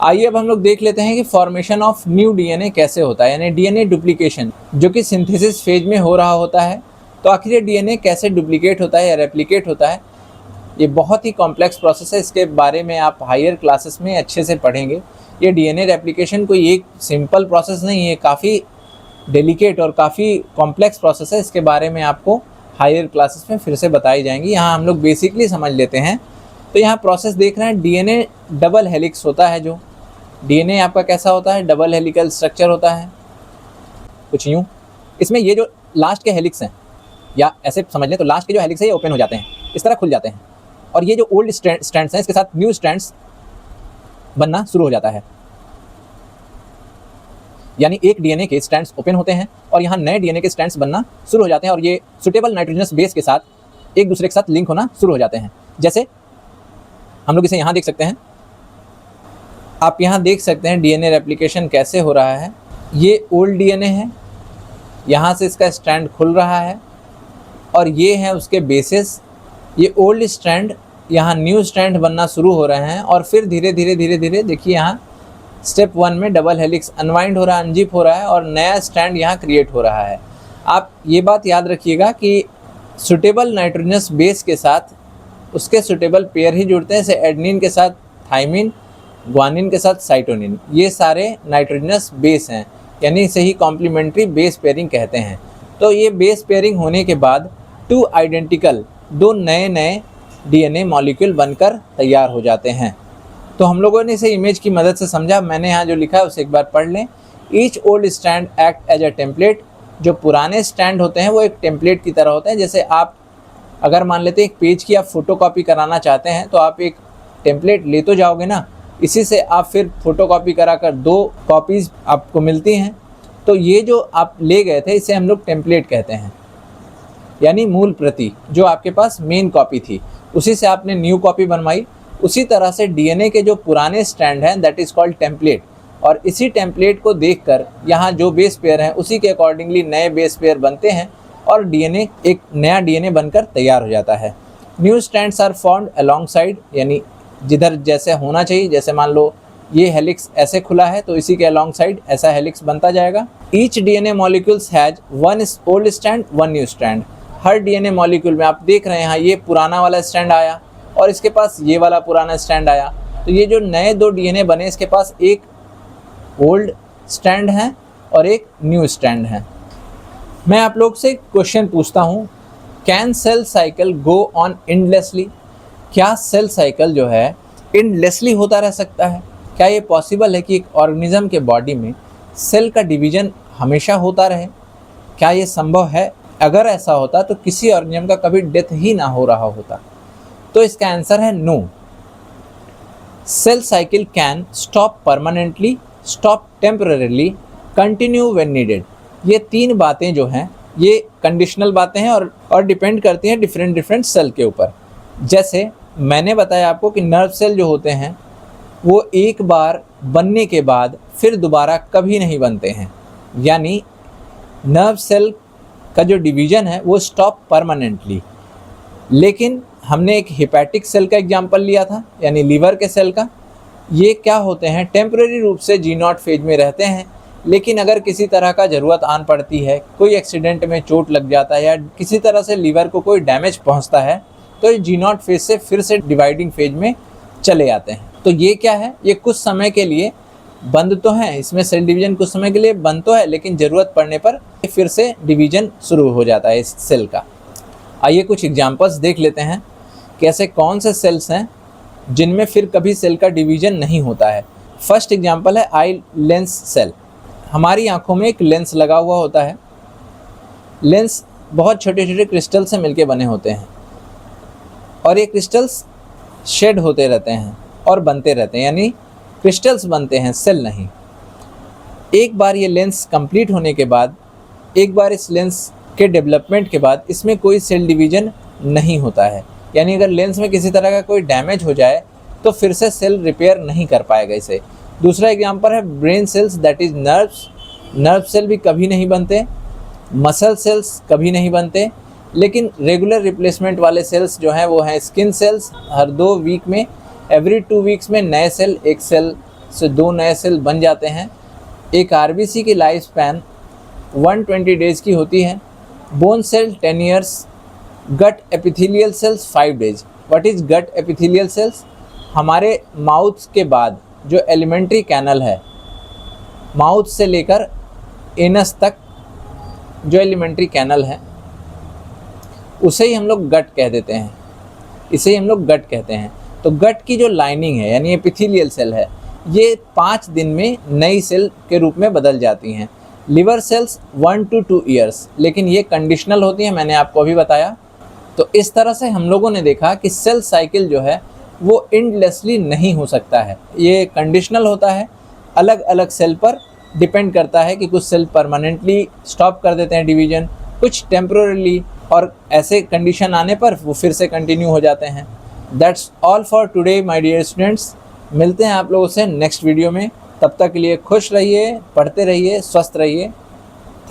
आइए अब हम लोग देख लेते हैं कि फॉर्मेशन ऑफ न्यू DNA कैसे होता है, यानी DNA डुप्लीकेशन जो कि सिंथेसिस फेज में हो रहा होता है। तो आखिर ये DNA कैसे डुप्लीकेट होता है या रेप्लिकेट होता है? ये बहुत ही कॉम्प्लेक्स प्रोसेस है। इसके बारे में आप हायर क्लासेस में अच्छे से पढ़ेंगे। ये DNA रेप्लिकेशन कोई एक सिंपल प्रोसेस नहीं है, काफ़ी डेलिकेट और काफ़ी कॉम्प्लेक्स प्रोसेस है। इसके बारे में आपको हायर क्लासेस में फिर से बताई जाएंगी। यहाँ हम लोग बेसिकली समझ लेते हैं। तो यहाँ प्रोसेस देख रहे हैं, DNA डबल हेलिक्स होता है। जो DNA आपका कैसा होता है? डबल हेलिकल स्ट्रक्चर होता है, कुछ यूँ। इसमें ये जो लास्ट के हेलिक्स हैं, या ऐसे समझ लें तो लास्ट के जो हेलिक्स है ये ओपन हो जाते हैं, इस तरह खुल जाते हैं, और ये जो ओल्ड स्ट्रैंड्स हैं इसके साथ न्यू स्ट्रैंड्स बनना शुरू हो जाता है। यानी एक DNA के स्ट्रैंड्स ओपन होते हैं और यहाँ नए DNA के स्ट्रैंड्स बनना शुरू हो जाते हैं, और ये सुटेबल नाइट्रोजनस बेस के साथ एक दूसरे के साथ लिंक होना शुरू हो जाते हैं। जैसे हम लोग इसे यहाँ देख सकते हैं। आप यहाँ देख सकते हैं DNA रेप्लिकेशन कैसे हो रहा है। ये ओल्ड DNA है, यहाँ से इसका स्ट्रैंड खुल रहा है, और ये हैं उसके बेसिस। ये ओल्ड स्ट्रैंड यहाँ न्यू स्ट्रैंड बनना शुरू हो रहे हैं, और फिर धीरे धीरे देखिए यहाँ स्टेप 1 में डबल हेलिक्स अनवाइंड हो रहा है, अनजिप हो रहा है, और नया स्ट्रैंड यहाँ क्रिएट हो रहा है। आप ये बात याद रखिएगा कि सुटेबल नाइट्रोजनस बेस के साथ उसके सुटेबल पेयर ही जुड़ते हैं। जैसे एडनिन के साथ थाइमिन, ग्वानिन के साथ साइटोनिन, ये सारे नाइट्रोजनस बेस हैं, यानी इसे ही कॉम्प्लीमेंट्री बेस पेयरिंग कहते हैं। तो ये बेस पेयरिंग होने के बाद 2 आइडेंटिकल, 2 नए DNA मॉलिक्यूल बनकर तैयार हो जाते हैं। तो हम लोगों ने इसे इमेज की मदद से समझा। मैंने यहाँ जो लिखा है उसे एक बार पढ़ लें। Each old strand act as a template. जो पुराने स्टैंड होते हैं वो एक टेम्पलेट की तरह होते हैं। जैसे आप अगर मान लेते हैं एक पेज की आप फोटोकॉपी कराना चाहते हैं तो आप एक टेम्पलेट ले तो जाओगे ना, इसी से आप फिर फोटोकॉपी कराकर 2 कॉपीज़ आपको मिलती हैं। तो ये जो आप ले गए थे इसे हम लोग टेम्पलेट कहते हैं, यानी मूल प्रति जो आपके पास मेन कॉपी थी, उसी से आपने न्यू कॉपी बनवाई। उसी तरह से DNA के जो पुराने स्टैंड हैं दैट इज़ कॉल्ड टेम्पलेट, और इसी टेम्पलेट को देखकर यहाँ जो बेस पेयर हैं उसी के अकॉर्डिंगली नए बेस पेयर बनते हैं और DNA एक नया DNA बनकर तैयार हो जाता है। New strands are formed alongside, यानी जिधर जैसे होना चाहिए, जैसे मान लो ये हेलिक्स ऐसे खुला है तो इसी के अलॉन्गसाइड ऐसा हेलिक्स बनता जाएगा। Each DNA molecules has 1 old stand 1 new stand. Her DNA molecule में आप देख रहे हैं यहाँ ये पुराना वाला स्टैंड आया और इसके पास ये वाला पुराना स्टैंड आया, तो ये जो नए 2 DNA बने इसके पास एक ओल्ड स्टैंड है और एक न्यू स्टैंड है। मैं आप लोग से क्वेश्चन पूछता हूँ, can sell cycle go on endlessly? क्या सेल साइकिल जो है एंडलेसली होता रह सकता है? क्या ये पॉसिबल है कि एक ऑर्गेनिज्म के बॉडी में सेल का डिवीजन हमेशा होता रहे? क्या ये संभव है? अगर ऐसा होता तो किसी ऑर्गेनिज्म का कभी डेथ ही ना हो रहा होता। तो इसका आंसर है no. Cell cycle can stop permanently, stop temporarily, continue when needed. ये 3 बातें जो हैं ये कंडीशनल बातें हैं और डिपेंड करती हैं डिफरेंट सेल के ऊपर। जैसे मैंने बताया आपको कि नर्व सेल जो होते हैं वो एक बार बनने के बाद फिर दोबारा कभी नहीं बनते हैं, यानी नर्व सेल का जो डिवीज़न है वो स्टॉप परमानेंटली। लेकिन हमने एक हेपेटिक सेल का एग्जांपल लिया था, यानी लीवर के सेल का। ये क्या होते हैं, टेम्परेरी रूप से G0 फेज में रहते हैं, लेकिन अगर किसी तरह का ज़रूरत आन पड़ती है, कोई एक्सीडेंट में चोट लग जाता है या किसी तरह से लीवर को कोई डैमेज पहुंचता है, तो ये G0 फेज से फिर से डिवाइडिंग फेज में चले आते हैं। तो ये क्या है, ये कुछ समय के लिए बंद तो है, इसमें सेल डिवीजन कुछ समय के लिए बंद तो है, लेकिन ज़रूरत पड़ने पर फिर से डिवीजन शुरू हो जाता है इस सेल का। आइए कुछ एग्जांपल्स देख लेते हैं कि ऐसे कौन से सेल्स हैं जिनमें फिर कभी सेल का डिवीजन नहीं होता है। फर्स्ट एग्जांपल है आई लेंस सेल। हमारी आंखों में एक लेंस लगा हुआ होता है। लेंस बहुत छोटे छोटे क्रिस्टल से मिलके बने होते हैं और ये क्रिस्टल्स शेड होते रहते हैं और बनते रहते हैं, यानी क्रिस्टल्स बनते हैं, सेल नहीं। एक बार ये लेंस कंप्लीट होने के बाद, एक बार इस लेंस के डेवलपमेंट के बाद इसमें कोई सेल डिवीजन नहीं होता है, यानी अगर लेंस में किसी तरह का कोई डैमेज हो जाए तो फिर से सेल रिपेयर नहीं कर पाएगा इसे। दूसरा एग्जांपल है brain cells, that is nerves. Nerve cell भी कभी नहीं बनते, मसल सेल्स कभी नहीं बनते, लेकिन रेगुलर रिप्लेसमेंट वाले सेल्स जो हैं वो हैं स्किन सेल्स। हर 2 वीक में, एवरी 2 वीक्स में नए सेल, एक सेल से 2 नए सेल बन जाते हैं। एक RBC की लाइफ स्पैन 120 डेज़ की होती है। Bone cell 10 years. Gut epithelial cells 5 days. What is gut epithelial cells? हमारे माउथ के बाद जो एलिमेंट्री कैनल है, माउथ से लेकर एनस तक जो एलिमेंट्री कैनल है उसे ही हम लोग गट कह देते हैं, इसे ही हम लोग गट कहते हैं। तो गट की जो लाइनिंग है यानी एपिथेलियल सेल है, ये 5 दिन में नई सेल के रूप में बदल जाती हैं। लिवर सेल्स 1 to 2 ईयर्स, लेकिन ये कंडीशनल होती है, मैंने आपको अभी बताया। तो इस तरह से हम लोगों ने देखा कि सेल साइकिल जो है वो एंडलेसली नहीं हो सकता है, ये कंडीशनल होता है। अलग अलग सेल पर डिपेंड करता है कि कुछ सेल परमानेंटली स्टॉप कर देते हैं डिवीजन, कुछ टेम्पररीली, और ऐसे कंडीशन आने पर वो फिर से कंटिन्यू हो जाते हैं। That's all for today my dear students. मिलते हैं आप लोगों से नेक्स्ट वीडियो में। तब तक के लिए खुश रहिए, पढ़ते रहिए, स्वस्थ रहिए।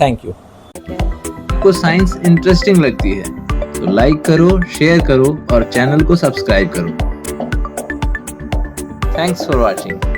Thank you. आपको साइंस इंटरेस्टिंग लगती है तो लाइक करो, शेयर करो और चैनल को सब्सक्राइब करो। Thanks for watching.